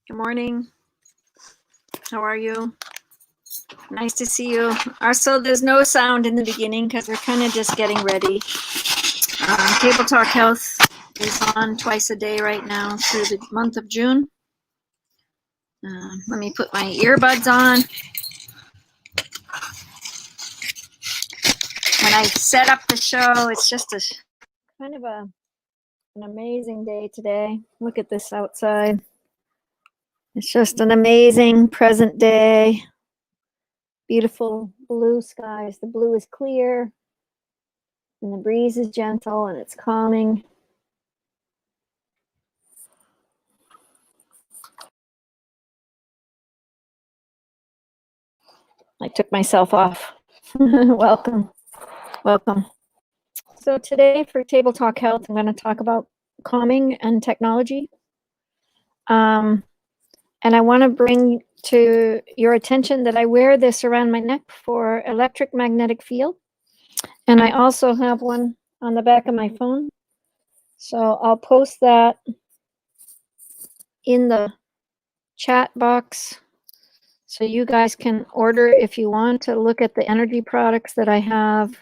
Good morning. How are you? Nice to see you. Also, there's no sound in the beginning because we're kind of just getting ready. Table Talk Health is on twice a day right now through the month of June. Let me put my earbuds on. When I set up the show, it's just a kind of an amazing day today. Look at this outside. It's just an amazing present day. Beautiful blue skies. The blue is clear and the breeze is gentle and it's calming. I took myself off. Welcome. So today for Table Talk Health, I'm going to talk about calming and technology. And I want to bring to your attention that I wear this around my neck for electric magnetic field. And I also have one on the back of my phone. So I'll post that in the chat box so you guys can order if you want to look at the energy products that I have.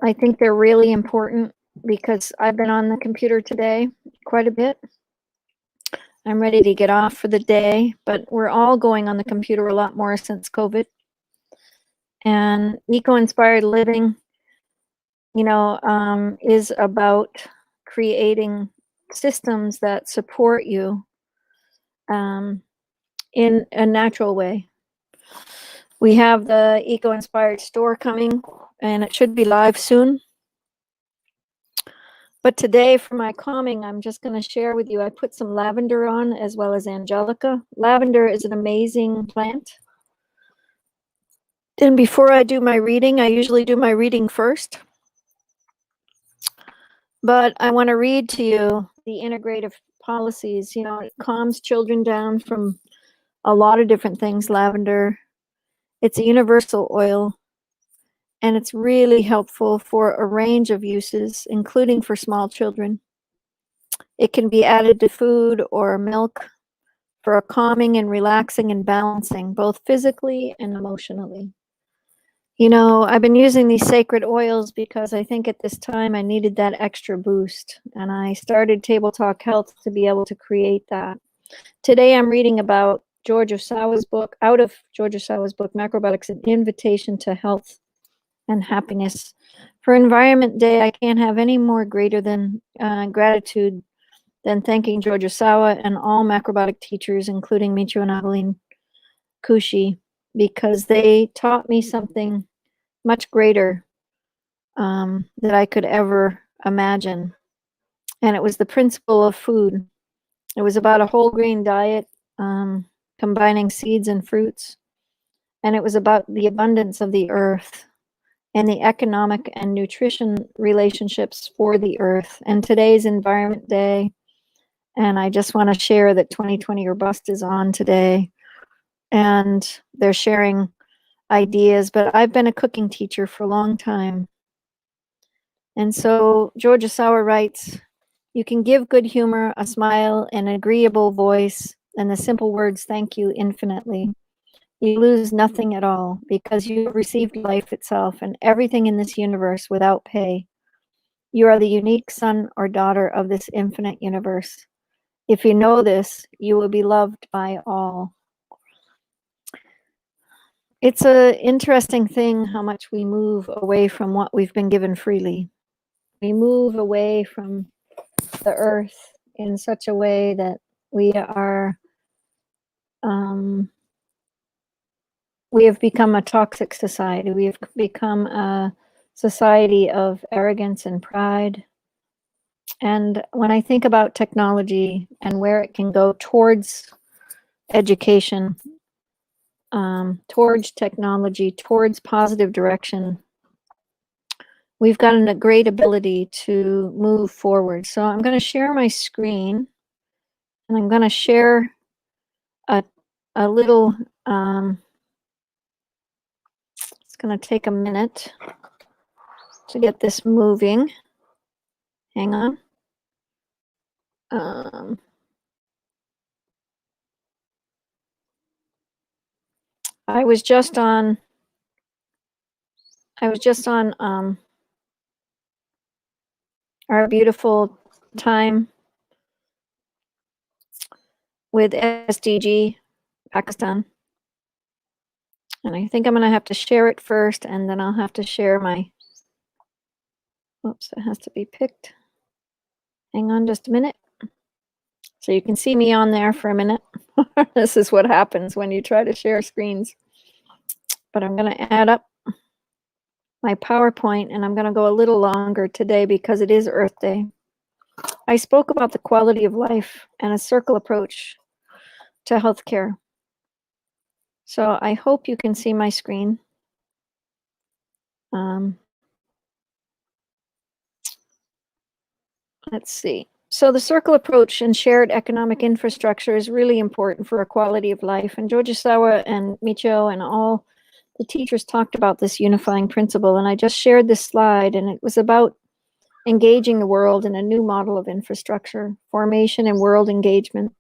I think they're really important because I've been on the computer today quite a bit. I'm ready to get off for the day, but we're all going on the computer a lot more since COVID. And eco-inspired living, is about creating systems that support you in a natural way. We have the eco-inspired store coming, and it should be live soon. But today for my calming, I'm just going to share with you, I put some lavender on as well as angelica. Lavender is an amazing plant. And before I do my reading, I usually do my reading first. But I want to read to you the integrative policies. It calms children down from a lot of different things, lavender. It's a universal oil. And it's really helpful for a range of uses, including for small children. It can be added to food or milk for a calming and relaxing and balancing, both physically and emotionally. I've been using these sacred oils because I think at this time I needed that extra boost. And I started Table Talk Health to be able to create that. Today I'm reading about George Osawa's book, Macrobiotics, An Invitation to Health and Happiness. For Environment Day, I can't have any more greater than gratitude than thanking George Osawa and all macrobiotic teachers, including Michio and Evelyn Kushi, because they taught me something much greater that I could ever imagine. And it was the principle of food. It was about a whole grain diet, combining seeds and fruits. And it was about the abundance of the earth and the economic and nutrition relationships for the earth. And today's Environment Day. And I just want to share that 2020 or Bust is on today. And they're sharing ideas, but I've been a cooking teacher for a long time. And so George Osawa writes, you can give good humor, a smile, an agreeable voice, and the simple words thank you infinitely. You lose nothing at all because you have received life itself and everything in this universe without pay. You are the unique son or daughter of this infinite universe. If you know this, you will be loved by all. It's an interesting thing how much we move away from what we've been given freely. We move away from the earth in such a way that we have become a toxic society. We have become a society of arrogance and pride. And when I think about technology and where it can go towards education, towards technology, towards positive direction, we've gotten a great ability to move forward. So I'm going to share my screen, and I'm going to share a little, it's going to take a minute to get this moving. Hang on. I was just on our beautiful time with SDG Pakistan. And I think I'm going to have to share it first, and then I'll have to share my, oops, it has to be picked. Hang on just a minute. So you can see me on there for a minute. This is what happens when you try to share screens. But I'm going to add up my PowerPoint, and I'm going to go a little longer today because it is Earth Day. I spoke about the quality of life and a circle approach to healthcare. So I hope you can see my screen. Let's see. So the circle approach and shared economic infrastructure is really important for a quality of life. And Jojisawa and Michio and all the teachers talked about this unifying principle. And I just shared this slide, and it was about engaging the world in a new model of infrastructure, formation and world engagement.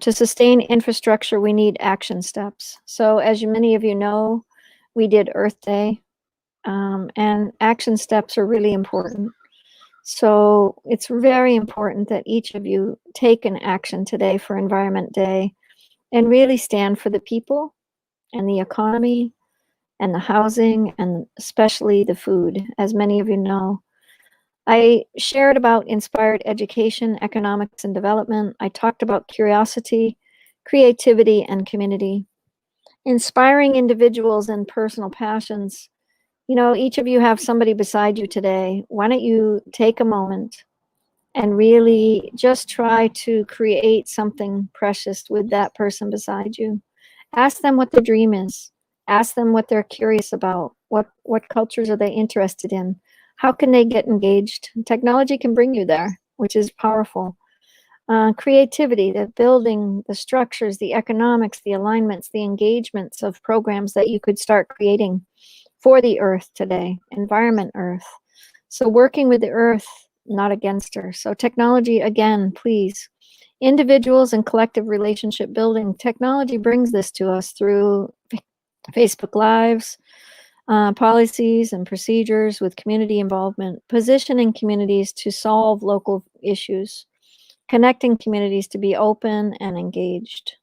To sustain infrastructure, we need action steps. So as many of you know, we did Earth Day, and action steps are really important. So it's very important that each of you take an action today for Environment Day and really stand for the people and the economy and the housing and especially the food, as many of you know. I shared about inspired education, economics, and development. I talked about curiosity, creativity, and community. Inspiring individuals and personal passions. You know, each of you have somebody beside you today. Why don't you take a moment and really just try to create something precious with that person beside you. Ask them what their dream is. Ask them what they're curious about. What cultures are they interested in? How can they get engaged? Technology can bring you there, which is powerful. Creativity, the building, the structures, the economics, the alignments, the engagements of programs that you could start creating for the earth today, environment earth. So working with the earth, not against her. So technology, again, please. Individuals and collective relationship building. Technology brings this to us through Facebook Lives, policies and procedures with community involvement, positioning communities to solve local issues, connecting communities to be open and engaged.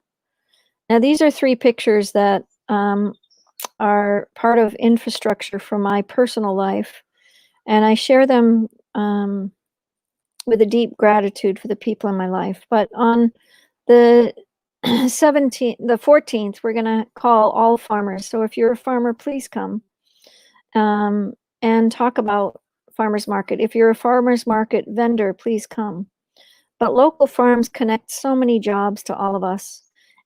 Now, these are 3 pictures that are part of infrastructure for my personal life, and I share them with a deep gratitude for the people in my life. But on the 14th, we're going to call all farmers. So if you're a farmer, please come and talk about farmers market. If you're a farmers market vendor, please come. But local farms connect so many jobs to all of us.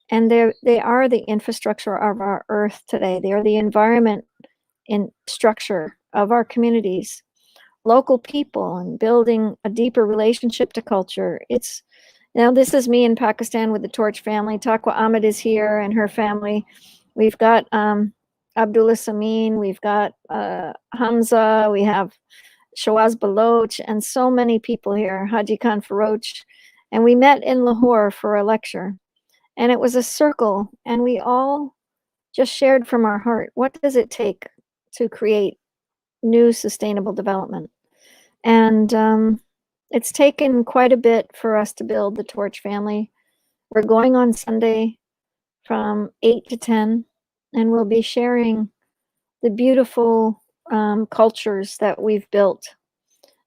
And they are the infrastructure of our earth today. They are the environment and structure of our communities. Local people and building a deeper relationship to culture. It's, now this is me in Pakistan with the Torch family. Taqwa Ahmed is here and her family. We've got Abdullah Samin, we've got Hamza, we have Shawaz Baloch, and so many people here, Haji Khan Faroch. And we met in Lahore for a lecture. And it was a circle, and we all just shared from our heart, what does it take to create new sustainable development? And it's taken quite a bit for us to build the Torch family. We're going on Sunday from 8 to 10, and we'll be sharing the beautiful cultures that we've built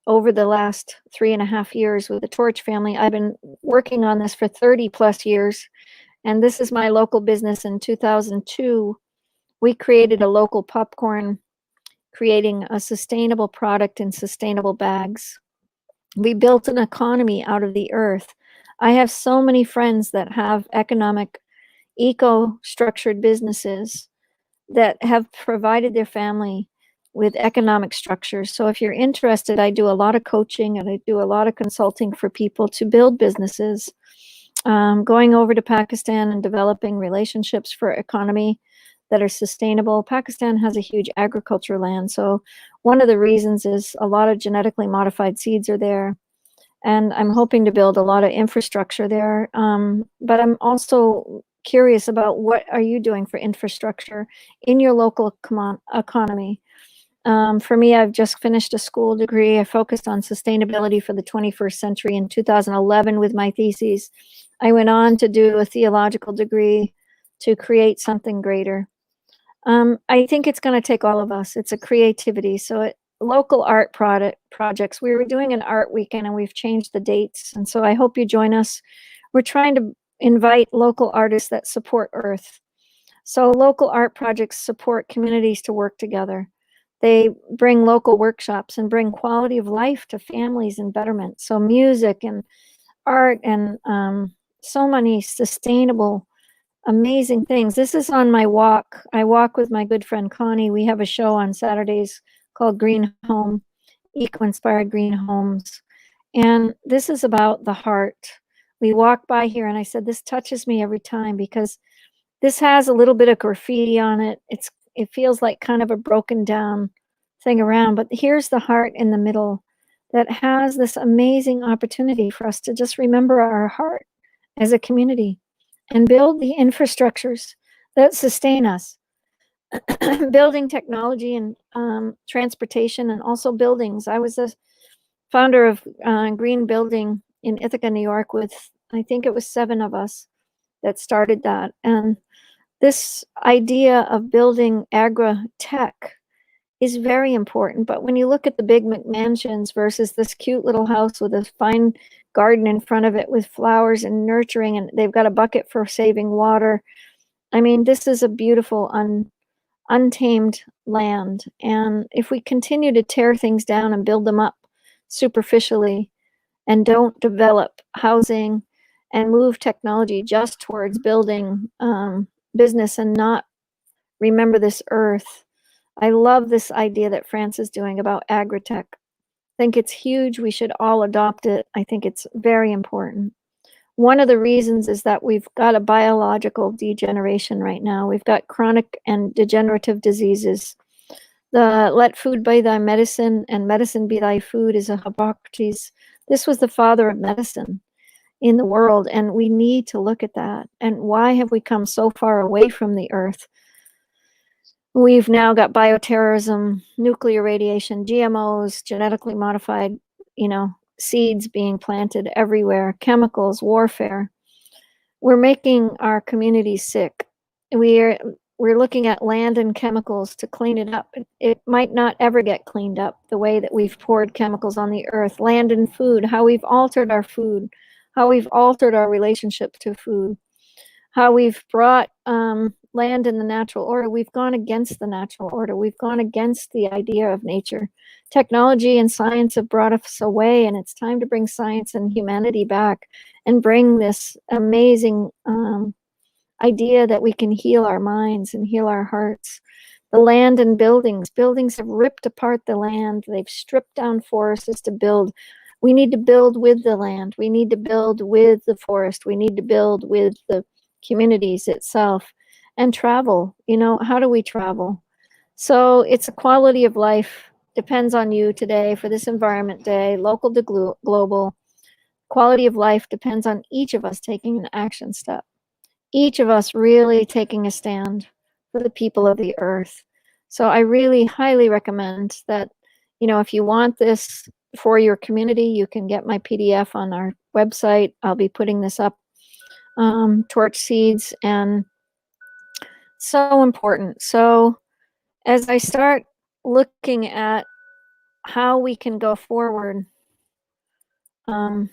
over the last 3.5 years with the Torch family. I've been working on this for 30 plus years, and this is my local business. In 2002, we created a local popcorn, creating a sustainable product in sustainable bags. We built an economy out of the earth. I have so many friends that have economic, eco-structured businesses that have provided their family with economic structures. So if you're interested, I do a lot of coaching and I do a lot of consulting for people to build businesses. Going over to Pakistan and developing relationships for economy that are sustainable. Pakistan has a huge agriculture land. So one of the reasons is a lot of genetically modified seeds are there. And I'm hoping to build a lot of infrastructure there. But I'm also curious about what are you doing for infrastructure in your local economy. For me, I've just finished a school degree. I focused on sustainability for the 21st century in 2011 with my thesis. I went on to do a theological degree to create something greater. I think it's going to take all of us. It's a creativity. So local art projects. We were doing an art weekend and we've changed the dates. And so I hope you join us. We're trying to invite local artists that support Earth. So local art projects support communities to work together. They bring local workshops and bring quality of life to families and betterment. So music and art and so many sustainable, amazing things. This is on my walk. I walk with my good friend Connie. We have a show on Saturdays called Green Home, Eco-Inspired Green Homes. And this is about the heart. We walk by here and I said, this touches me every time because this has a little bit of graffiti on it. It feels like kind of a broken down thing around, but here's the heart in the middle that has this amazing opportunity for us to just remember our heart as a community and build the infrastructures that sustain us. Building technology and transportation and also buildings. I was a founder of Green Building in Ithaca, New York with, I think it was 7 of us that started that. And this idea of building agri-tech is very important. But when you look at the big McMansions versus this cute little house with a fine garden in front of it with flowers and nurturing, and they've got a bucket for saving water. I mean, this is a beautiful, untamed land. And if we continue to tear things down and build them up superficially and don't develop housing and move technology just towards building business and not remember this earth. I love this idea that France is doing about agri-tech. I think it's huge. We should all adopt it. I think it's very important. One of the reasons is that we've got a biological degeneration right now. We've got chronic and degenerative diseases. The let food be thy medicine and medicine be thy food is a Hippocrates. This was the father of medicine in the world, and we need to look at that. And why have we come so far away from the earth? We've now got bioterrorism, nuclear radiation, GMOs, genetically modified, seeds being planted everywhere, chemicals, warfare. We're making our communities sick. We're looking at land and chemicals to clean it up. It might not ever get cleaned up the way that we've poured chemicals on the earth. Land and food, how we've altered our food, how we've altered our relationship to food, how we've brought land in the natural order. We've gone against the natural order. We've gone against the idea of nature. Technology and science have brought us away, and it's time to bring science and humanity back and bring this amazing idea that we can heal our minds and heal our hearts. The land and buildings. Buildings have ripped apart the land. They've stripped down forests to build. We need to build with the land. We need to build with the forest. We need to build with the communities itself and travel. How do we travel? So it's a quality of life. Depends on you today for this Environment Day, local to global. Quality of life depends on each of us taking an action step. Each of us really taking a stand for the people of the earth. So I really highly recommend that, if you want this for your community, you can get my PDF on our website. I'll be putting this up. Torch seeds, and so important. So as I start looking at how we can go forward, I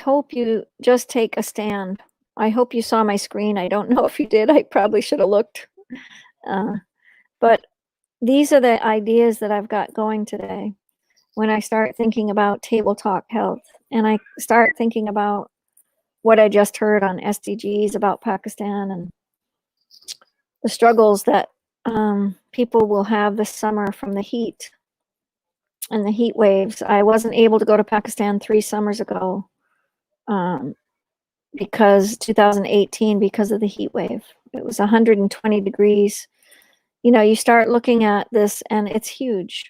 hope you just take a stand. I hope you saw my screen. I don't know if you did. I probably should have looked. But these are the ideas that I've got going today when I start thinking about Table Talk Health, and I start thinking about what I just heard on SDGs about Pakistan and the struggles that people will have this summer from the heat and the heat waves. I wasn't able to go to Pakistan 3 summers ago because 2018, because of the heat wave. It was 120 degrees. You start looking at this and it's huge.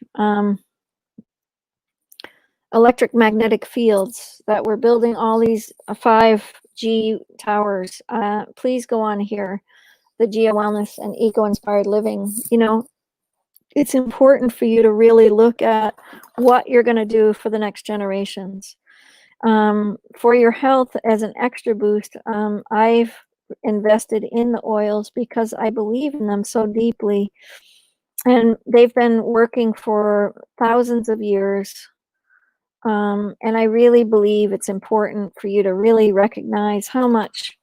Electric magnetic fields that we're building all these 5 G Towers, please go on here, the Gia Wellness and Eco Inspired Living. You know, it's important for you to really look at what you're going to do for the next generations. For your health, as an extra boost, I've invested in the oils because I believe in them so deeply. And they've been working for thousands of years. And I really believe it's important for you to really recognize how much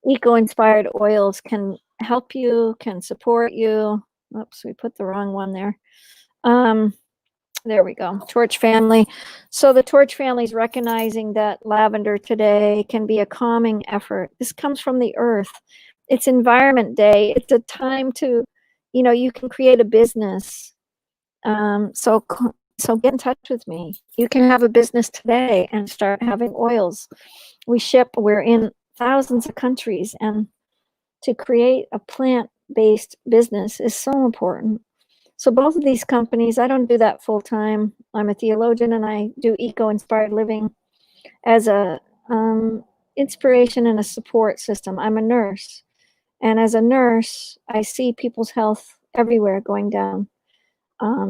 eco-inspired oils can help you, can support you. Oops, we put the wrong one there. There we go, Torch Family. So the Torch family is recognizing that lavender today can be a calming effort. This comes from the earth. It's Environment Day. It's a time to, you know, you can create a business. So get in touch with me. You can have a business today and start having oils. We're in thousands of countries, and to create a plant-based business is so important. So both of these companies, I don't do that full time. I'm a theologian and I do eco-inspired living as a inspiration and a support system. I'm a nurse. And as a nurse, I see people's health everywhere going down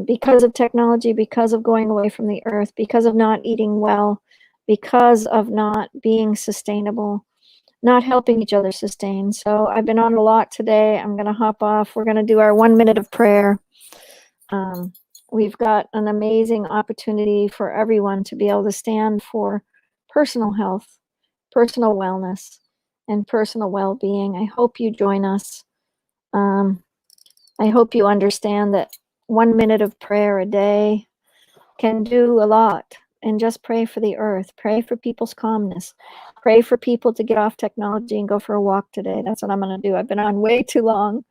because of technology, because of going away from the earth, because of not eating well, because of not being sustainable, not helping each other sustain. So I've been on a lot today. I'm going to hop off. We're going to do our 1 minute of prayer. We've got an amazing opportunity for everyone to be able to stand for personal health, personal wellness, and personal well-being. I hope you join us. I hope you understand that 1 minute of prayer a day can do a lot. And just pray for the earth. Pray for people's calmness. Pray for people to get off technology and go for a walk today. That's what I'm going to do. I've been on way too long.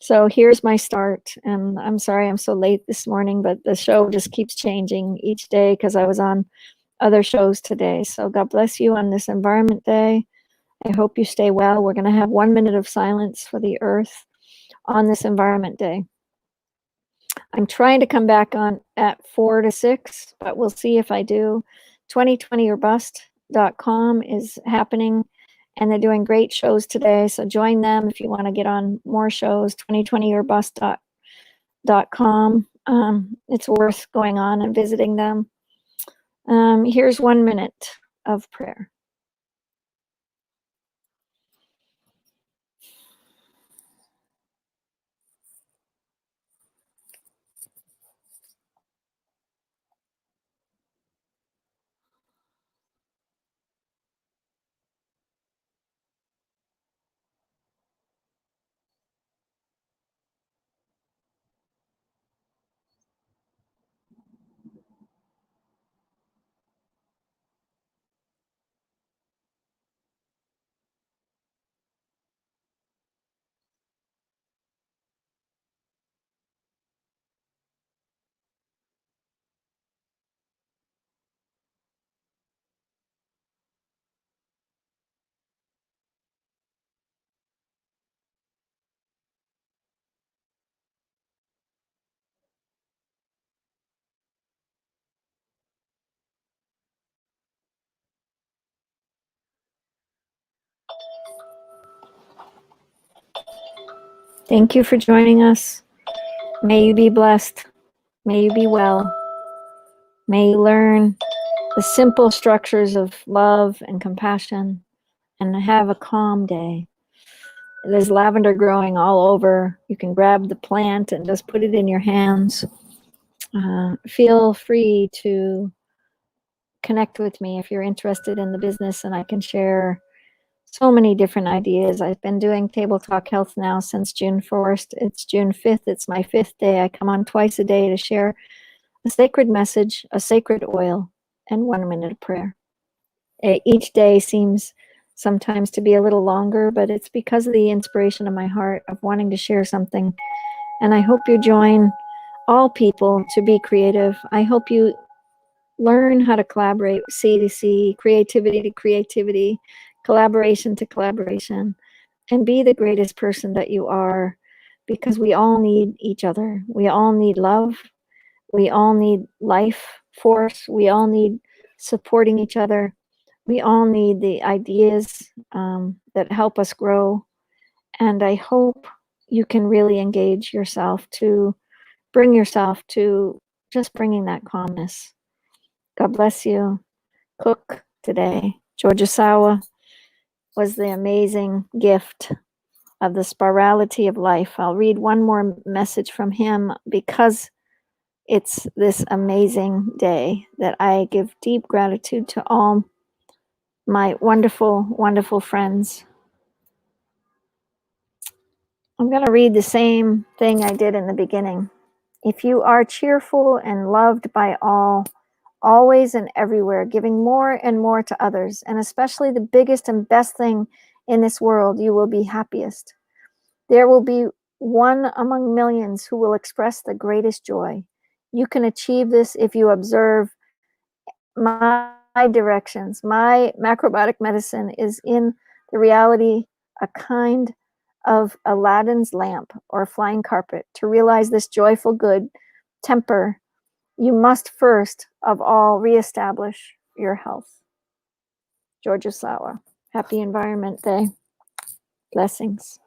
So here's my start, and I'm sorry I'm so late this morning, but the show just keeps changing each day because I was on other shows today. So God bless you on this Environment Day. I hope you stay well. We're going to have 1 minute of silence for the earth on this Environment Day. I'm trying to come back on at 4 to 6, but we'll see if I do. 2020orbust.com is happening. And they're doing great shows today. So join them if you want to get on more shows, 2020orbust.com. It's worth going on and visiting them. Here's 1 minute of prayer. Thank you for joining us. May you be blessed. May you be well. May you learn the simple structures of love and compassion and have a calm day. There's lavender growing all over. You can grab the plant and just put it in your hands. Feel free to connect with me if you're interested in the business, and I can share so many different ideas. I've been doing Table Talk Health now since June 1st. It's June 5th. It's my 5th day. I come on twice a day to share a sacred message, a sacred oil, and 1 minute of prayer. Each day seems sometimes to be a little longer, but it's because of the inspiration of my heart of wanting to share something. And I hope you join all people to be creative. I hope you learn how to collaborate, C to C, creativity to creativity, collaboration to collaboration, and be the greatest person that you are, because we all need each other. We all need love. We all need life force. We all need supporting each other. We all need the ideas that help us grow. And I hope you can really engage yourself to bring yourself to just bringing that calmness. God bless you. Cook today. Georgia Sawa was the amazing gift of the spirality of life. I'll read one more message from him because it's this amazing day that I give deep gratitude to all my wonderful, wonderful friends. I'm going to read the same thing I did in the beginning. If you are cheerful and loved by all, always and everywhere, giving more and more to others, and especially the biggest and best thing in this world, you will be happiest. There will be one among millions who will express the greatest joy. You can achieve this if you observe my directions. My macrobiotic medicine is in the reality a kind of Aladdin's lamp or flying carpet. To realize this joyful good temper, you must first of all reestablish your health. Georgia Sawa. Happy Environment Day. Blessings.